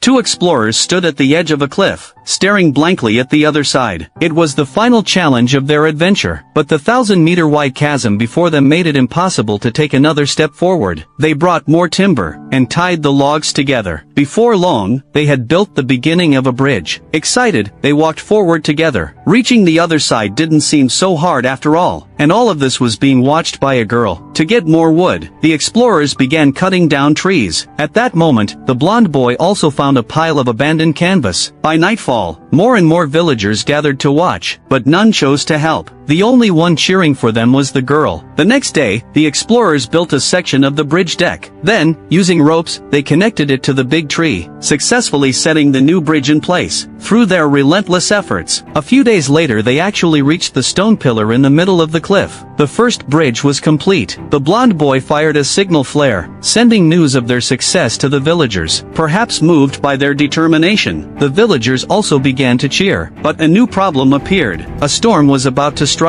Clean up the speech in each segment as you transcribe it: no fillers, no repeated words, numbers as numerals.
Two explorers stood at the edge of a cliff, staring blankly at the other side. It was the final challenge of their adventure, but the 1,000-meter-wide chasm before them made it impossible to take another step forward. They brought more timber, and tied the logs together. Before long, they had built the beginning of a bridge. Excited, they walked forward together. Reaching the other side didn't seem so hard after all, and all of this was being watched by a girl. To get more wood, the explorers began cutting down trees. At that moment, the blonde boy also found a pile of abandoned canvas. By nightfall, more and more villagers gathered to watch, but none chose to help. The only one cheering for them was the girl. The next day, the explorers built a section of the bridge deck. Then, using ropes, they connected it to the big tree, successfully setting the new bridge in place. Through their relentless efforts, a few days later they actually reached the stone pillar in the middle of the cliff. The first bridge was complete. The blonde boy fired a signal flare, sending news of their success to the villagers. Perhaps moved by their determination, the villagers also began to cheer. But a new problem appeared. A storm was about to strike.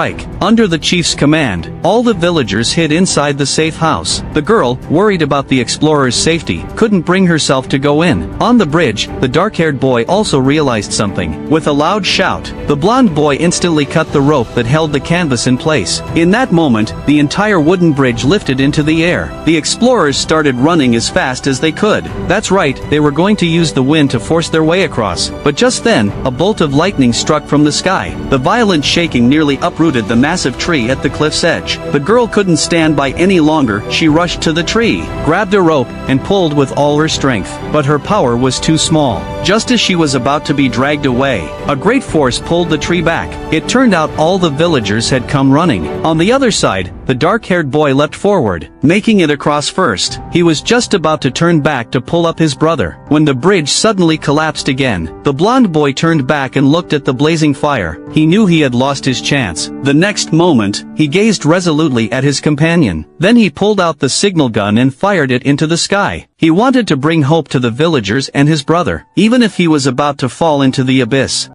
Under the chief's command, all the villagers hid inside the safe house. The girl, worried about the explorers' safety, couldn't bring herself to go in. On the bridge, the dark-haired boy also realized something. With a loud shout, the blonde boy instantly cut the rope that held the canvas in place. In that moment, the entire wooden bridge lifted into the air. The explorers started running as fast as they could. That's right, they were going to use the wind to force their way across. But just then, a bolt of lightning struck from the sky. The violent shaking nearly uprooted the massive tree at the cliff's edge. The girl couldn't stand by any longer. She rushed to the tree, grabbed a rope, and pulled with all her strength. But her power was too small. Just as she was about to be dragged away, a great force pulled the tree back. It turned out all the villagers had come running. On the other side, the dark-haired boy leapt forward, making it across first. He was just about to turn back to pull up his brother, when the bridge suddenly collapsed again. The blonde boy turned back and looked at the blazing fire. He knew he had lost his chance. The next moment, he gazed resolutely at his companion. Then he pulled out the signal gun and fired it into the sky. He wanted to bring hope to the villagers and his brother, even if he was about to fall into the abyss.